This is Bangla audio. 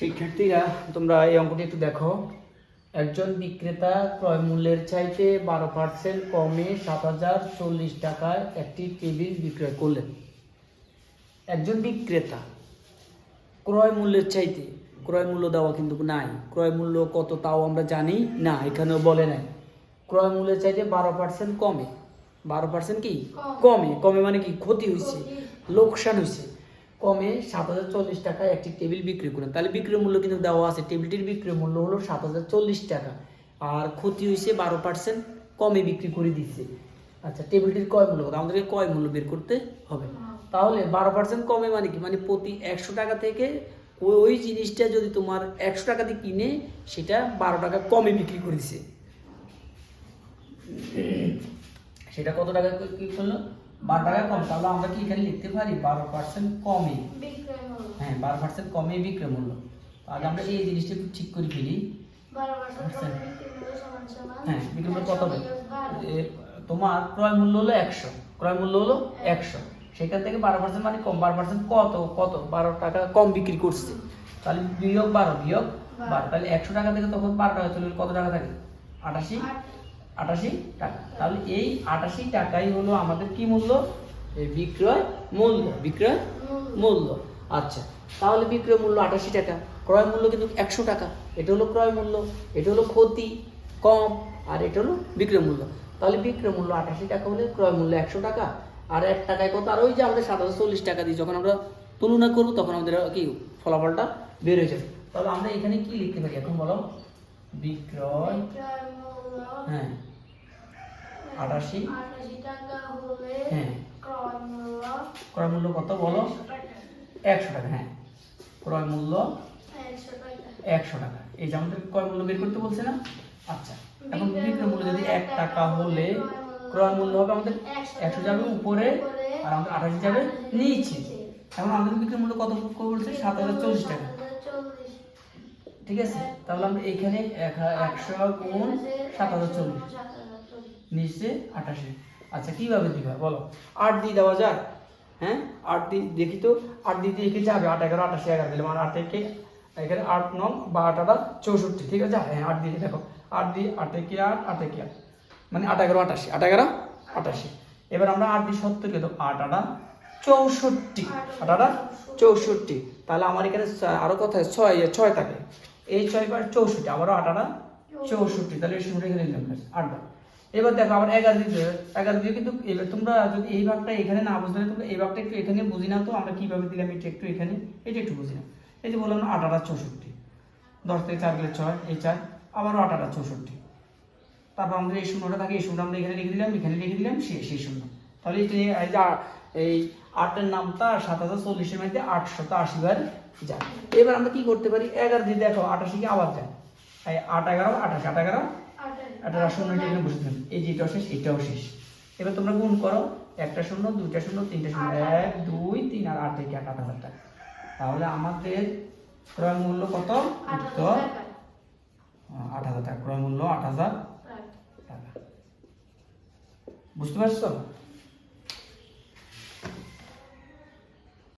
শিক্ষার্থীরা তোমরা এই অঙ্কটি একটু দেখো। একজন বিক্রেতা ক্রয় মূল্যের চাইতে 12% কমে 7040 টাকায় একটি টেবিল বিক্রয় করলেন। একজন বিক্রেতা ক্রয় মূল্যের চাইতে, ক্রয় মূল্য দেওয়া কিন্তু নাই, ক্রয় মূল্য কত তাও আমরা জানি না, এখানেও বলে নাই। ক্রয় মূল্যের চাইতে 12% কমে, 12% কি কমে, কমে মানে কি ক্ষতি হয়েছে, লোকসান হয়েছে, কমে 7040 টাকায় একটি টেবিল বিক্রি করেন। তাহলে বিক্রয় মূল্য কিন্তু দেওয়া আছে, টেবিলটির বিক্রয় মূল্য হলো 7040 টাকা, আর ক্ষতি হয়েছে 12% কমে বিক্রি করে দিচ্ছে। আচ্ছা, টেবিলটির ক্রয় মূল্য কত, আমাদেরকে ক্রয় মূল্য বের করতে হবে। তাহলে 12% কমে মানে কি, মানে প্রতি 100 টাকা থেকে ওই জিনিসটা যদি তোমার 100 টাকা দিয়ে কিনে সেটা 12 টাকা কমে বিক্রি করে দিচ্ছে। সেটা কত টাকা কি করলো, 12 টাকা কম। তাহলে আমরা কি এখানে লিখতে পারি 12% কমে, হ্যাঁ 12% কমে বিক্রয় মূল্য। আগে আমরা এই জিনিসটা একটু ঠিক করে ফেলি। হ্যাঁ, বিক্রয় মূল্য কত হবে, তোমার ক্রয় মূল্য হলো 100, ক্রয় মূল্য হলো 100, সেখান থেকে 12% মানে কম, 12% কত কত 12 টাকা কম বিক্রি করছে। তাহলে বিয়োগ 12 বিয়োগ 12, তাহলে 100 টাকা থেকে তখন 12 টাকা চলে কত টাকা থাকে, 88 টাকা। তাহলে এই 88 টাকাই হলো আমাদের কি মূল্য, এই বিক্রয় মূল্য, বিক্রয় মূল্য। আচ্ছা, তাহলে বিক্রয় মূল্য 88 টাকা, ক্রয় মূল্য কিন্তু 100 টাকা। এটা হলো ক্রয় মূল্য, এটা হলো ক্ষতি কম, আর এটা হলো বিক্রয় মূল্য। তাহলে বিক্রয় মূল্য 88 টাকা হলে ক্রয় মূল্য 100 টাকা, আর 1 টাকায় কত, আর ওই যে আমাদের 7040 টাকা দিয়ে যখন আমরা তুলনা করবো তখন আমাদের কি ফলাফলটা বের হয়ে যাবে। তাহলে আমরা এখানে কি লিখতে পারি এখন বলো, বিক্রয় হ্যাঁ 88 টাকা হলে হ্যাঁ ক্রয় মূল্য কত বলো, 100 টাকা। হ্যাঁ, ক্রয় মূল্য 100 টাকা। এই যে আমাদের ক্রয় মূল্য বের করতে বলছে না। আচ্ছা, এখন বিক্রয় মূল্য যদি 1 টাকা হলে ক্রয় মূল্য হবে আমাদের 100 যাবে উপরে, আর আমাদের 88 যাবে নিচে। এখন আমাদের বিক্রয় মূল্য কত বলছে, 7040 টাকা। ঠিক আছে, তাহলে আমরা এখানে 100 গুণ 7040 নিচে 88। আচ্ছা, কিভাবে দিবা বলো, 8 দিয়ে দেওয়া যায়। হ্যাঁ, 8 দিয়ে দেখি তো, 8 দিয়ে এখানে যাবে 8 11 88 11 দিলে মানে 8 থেকে এখানে 8 9 বা 8 8 64, ঠিক আছে। হ্যাঁ, 8 দিয়ে দেখো, 8 দিয়ে 8 থেকে 8 8 থেকে 8 মানে 8 11 88, 8 11 88। এবার আমরা 8 দিয়ে 70 কে দাও, 8 8 64, 8 8 64। তাহলে আমার এখানে আরো কথা 6 থাকে, এই 6 বার 64, আবারও 8 8 64, তাহলে এই সময়টা এখানে নিলাম 8 বার। এবার দেখো আবার 11 দিয়ে 11 দিয়ে, কিন্তু এবার তোমরা যদি এই ভাগটা এখানে না বুঝতে তোমরা এই ভাগটা একটু এখানে বুঝি না, তো আমরা কিভাবে দিলাম এটা একটু এখানে, এটা একটু বুঝি না। এই যে বললাম না 8 8 64, 10 থেকে 4 গেলে 6, এই 4, আবারও 8 8 64। তারপর আমাদের এই শূন্যটা থাকে, এই শূন্যটা আমরা এখানে লিখে দিলাম, এখানে লিখে দিলাম সেই শূন্য। তাহলে এই যে এই 8 এর নামটা 7040 এর মধ্যে 880 বার যায়। এবার আমরা কি করতে পারি, 11 দিয়ে দেখো 88 কে আবার যায়, এই 8 11 28, 8 11 18 শূন্য, এটা এখানে বসে দিলাম, এই যে এটাও শেষ এটাও শেষ। এবার তোমরা গুণ করো, একটা শূন্য দুইটা শূন্য তিনটা শূন্য, 1 2 3 আর 8 থেকে 8000 টাকা। তাহলে আমাদের ক্রয় মূল্য কত, উত্তর 8000 টাকা, ক্রয় মূল্য 8000 টাকা। বুঝতে পারছো?